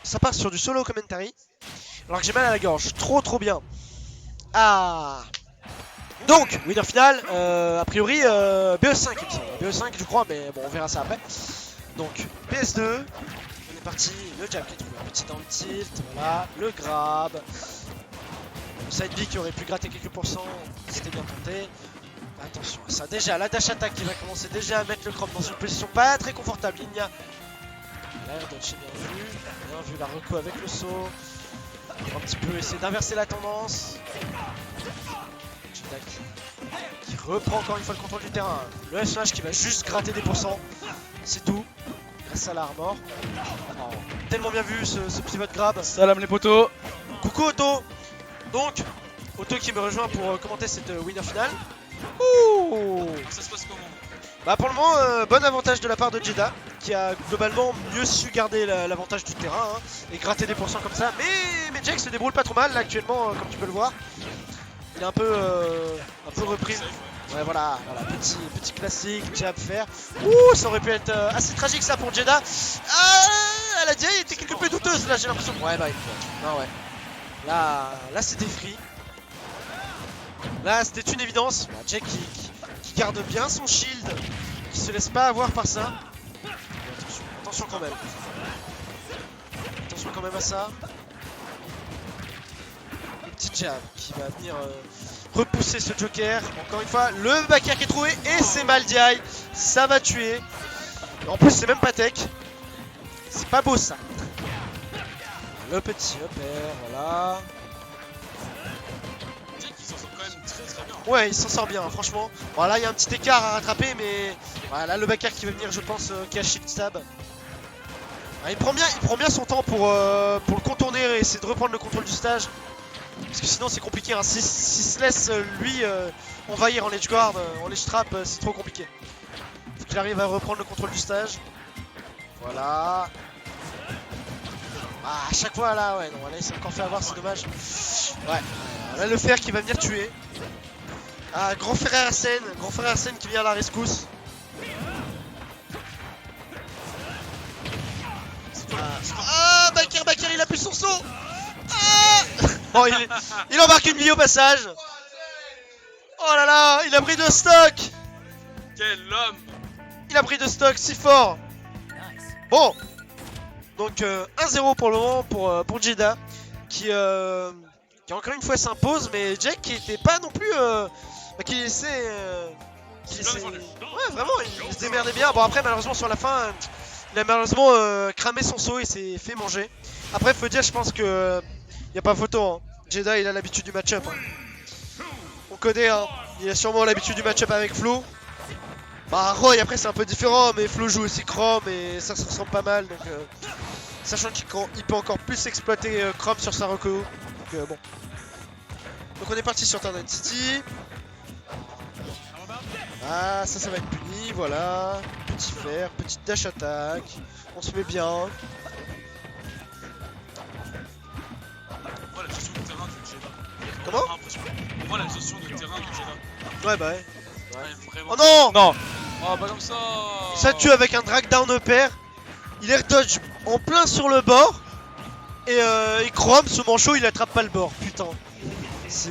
ça part sur du solo commentary. Alors que j'ai mal à la gorge. Trop bien. Ah. Donc, winner final, a priori BE5 il me semble. BE5 je crois, mais bon on verra ça après. Donc PS2, on est parti, le jab qui est trouvé un petit down tilt, voilà, le grab. Le side B qui aurait pu gratter quelques pourcents, c'était bien tenté. Attention à ça, déjà la dash attack qui va commencer déjà à mettre le chrome dans une position pas très confortable. Ligna, l'air dodge bien vu la reco avec le saut. On va un petit peu essayer d'inverser la tendance. Qui reprend encore une fois le contrôle du terrain. Le S-Smash qui va juste gratter des pourcents. C'est tout. Grâce à l'armor. Oh, tellement bien vu ce pivot grab. Salam les potos. Coucou Otto. Donc, Otto qui me rejoint pour commenter cette winner finale. Ouh. Ça se passe comment? Bah pour le moment, bon avantage de la part de Jeddah, qui a globalement mieux su garder l'avantage du terrain hein, et gratter des pourcents comme ça. Mais Jake se débrouille pas trop mal là actuellement, comme tu peux le voir. Il est un peu repris. Ouais voilà, petit classique, jab faire. Ouh, ça aurait pu être assez tragique ça pour Jeddah. Ah, la DI était quelque peu douteuse là, j'ai l'impression. Ouais bah non ouais. Là c'était free. Là c'était une évidence. Bah, Jake qui garde bien son shield, qui se laisse pas avoir par ça. Attention quand même. Attention quand même à ça. Le petit jab qui va venir repousser ce Joker. Encore une fois, le back air qui est trouvé et c'est mal DI. Ça va tuer. En plus c'est même pas tech. C'est pas beau ça. Le petit up air, voilà. Ouais, il s'en sort bien, franchement. Voilà, il y a un petit écart à rattraper, mais voilà, le back air qui va venir, je pense, cacher le stab. Il prend bien son temps pour le contourner et essayer de reprendre le contrôle du stage. Parce que sinon, c'est compliqué. Hein. S'il se laisse, lui, envahir en edge guard, en edge trap, c'est trop compliqué. Faut qu'il arrive à reprendre le contrôle du stage. Voilà. Ah, à chaque fois, là, ouais, non, là, il s'est encore fait avoir, c'est dommage. Ouais, là, le fer qui va venir tuer. Ah, grand frère Arsène qui vient à la rescousse. Ah, Bakir, il a plus son saut. Ah oh, il embarque une bille au passage. Oh là là, il a pris de stock. Quel homme. Il a pris de stock si fort. Bon, donc 1-0 pour le moment pour Jeddah qui encore une fois s'impose, mais Jake qui était pas non plus qui essaie ouais vraiment il se démerdait bien. Bon après malheureusement sur la fin il a malheureusement cramé son saut et s'est fait manger. Après faut dire je pense que y a pas photo hein. Jeddah il a l'habitude du match-up hein. On connaît hein. Il a sûrement l'habitude du match-up avec Flo. Bah Roy après c'est un peu différent mais Flo joue aussi Chrome et ça se ressemble pas mal donc sachant qu'il peut encore plus exploiter Chrome sur sa reco. Donc bon. Donc on est parti sur Turn City. Ah ça va être puni, voilà. Petit fer, petite dash attack. On se met bien. Voilà la gestion de terrain de Jeddah. Comment? Voilà la gestion de terrain de Jeddah. Ouais bah ouais. Vraiment. Oh non. Non. Oh pas comme ça. Ça tue avec un drag down pair. Il air dodge en plein sur le bord. Et Chrome, ce manchot, il attrape pas le bord. Putain. C'est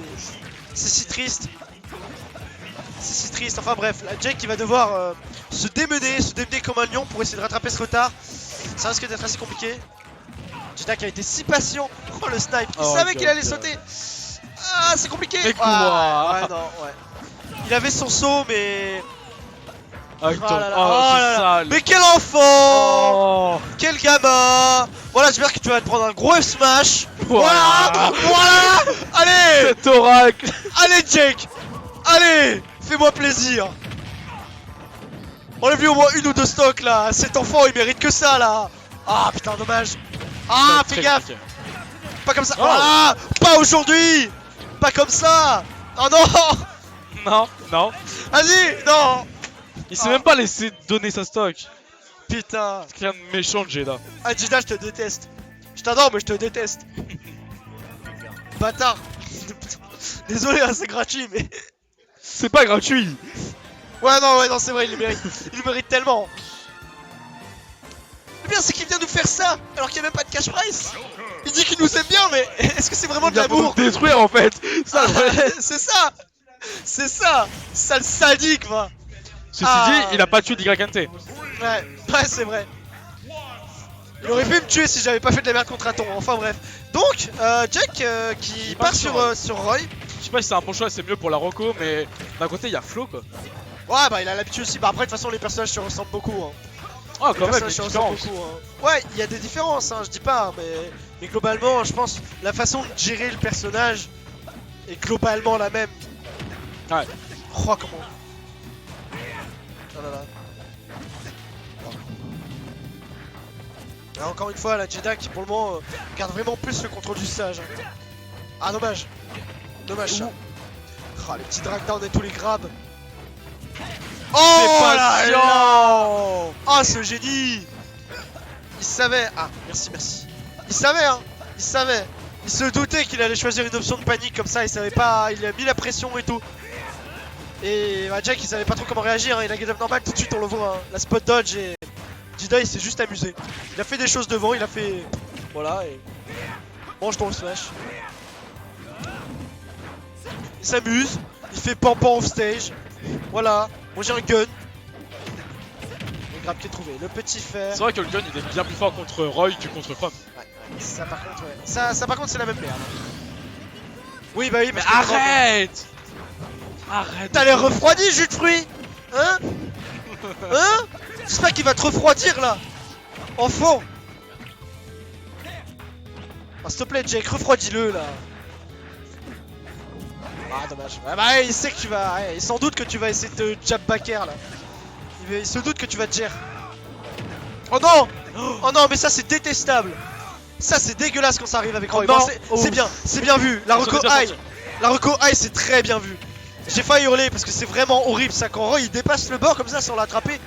si triste. C'est si triste. Enfin bref, là, Jake qui va devoir se démener comme un lion pour essayer de rattraper ce retard. Ça risque d'être assez compliqué. Jeddah qui a été si patient. Oh le snipe. Il savait qu'il allait sauter. Ah c'est compliqué. Mais ouais non ouais. Il avait son saut mais... Ah, Oh là là, oh, oh c'est là là. sale. Mais quel enfant. Oh. Quel gamin. Voilà, j'espère que tu vas te prendre un gros F-smash. Voilà. Voilà. Allez. Cet oracle. Allez Jake. Allez. Fais-moi plaisir. Enlève-lui au moins une ou deux stocks là. Cet enfant il mérite que ça là. Ah putain dommage. Ah fais gaffe. Pas comme ça. Oh. Ah pas aujourd'hui. Pas comme ça. Oh non. Non, non. Vas-y. Non. Il s'est même pas laissé donner sa stock. Putain. C'est quelqu'un de méchant de Jeddah. Ah Jeddah je te déteste. Je t'adore mais je te déteste. Bâtard. Désolé hein, c'est gratuit mais... C'est pas gratuit. Ouais non c'est vrai il le mérite. Il le mérite tellement. Mais bien bien, c'est qu'il vient nous faire ça alors qu'il n'y a même pas de cash price. Il dit qu'il nous aime bien, mais est-ce que c'est vraiment Il de vient pour l'amour? nous détruire en fait. Ça, ouais. C'est ça. C'est ça. Sale sadique, va. Ceci Ah. dit, il a pas tué d'YNT. Ouais, c'est vrai. Il aurait pu me tuer si j'avais pas fait de la merde contre un ton. Enfin bref. Donc, Jack qui Il part part sur sur Roy. Je sais pas si c'est un bon choix, c'est mieux pour la Rocco, mais d'un côté il y a Flo quoi. Ouais, bah il a l'habitude aussi. Bah après, de toute façon, les personnages se ressemblent beaucoup. Hein. Ah, Les quand même, il y a personnages se une ressemblent différence. beaucoup. Hein. Ouais, il y a des différences, hein, je dis pas. Mais globalement, je pense la façon de gérer le personnage est globalement la même. Ouais. Oh, comment. Oh là là. Et encore une fois, la Jeddah qui pour le moment garde vraiment plus le contrôle du stage. Hein. Ah, dommage. Dommage ça. Ah, les petits drag down et tous les grabs. Oh pas là chiant. là. Ah, ce génie. Il savait. Ah, merci, merci. Il savait, hein. Il savait. Il se doutait qu'il allait choisir une option de panique comme ça. Il savait pas. Il a mis la pression et tout. Et bah, Jack, il savait pas trop comment réagir. Hein. Il a get up normal tout de suite, on le voit. Hein. La spot dodge et Jeddah, il s'est juste amusé. Il a fait des choses devant. Il a fait. Voilà. Et mange ton smash. Il s'amuse. Il fait pampan off stage. Voilà. Moi j'ai un gun. Le grab qui est trouvé. Le petit fer. C'est vrai que le gun il est bien plus fort contre Roy que contre Chrome. Ouais, ça par contre, ouais. Ça par contre, c'est la même merde. Oui, bah oui, Mais parce que arrête. Arrête. t'as l'air refroidi, jus de fruits. Hein? Hein? C'est pas qu'il va te refroidir là. Enfant. Ah, s'il te plaît, Jake, refroidis-le là. Ah, dommage. Ah, bah, il sait que tu vas. Ouais, il s'en doute que tu vas essayer de te jab backer là. Il se doute que tu vas te gérer. Oh non! Oh non, mais ça c'est détestable. Ça c'est dégueulasse quand ça arrive avec Roy. Oh non. Bon, c'est bien vu. La Ça reco aurait bien high. sorti. La reco high c'est très bien vu. J'ai failli hurler parce que c'est vraiment horrible ça quand Roy il dépasse le bord comme ça sans l'attraper.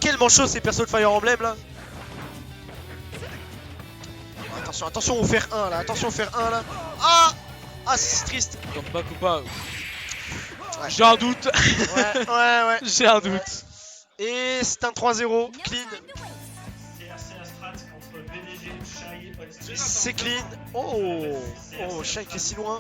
Quel manchot ces persos de Fire Emblem là. Attention, attention au fer 1 là, attention au fer 1 là. Ah! Ah c'est triste. Comme pas ou pas. Ouais. J'ai un doute. Ouais. J'ai un doute. Et c'est un 3-0, clean. C'est clean. Oh, Shai qui est si loin.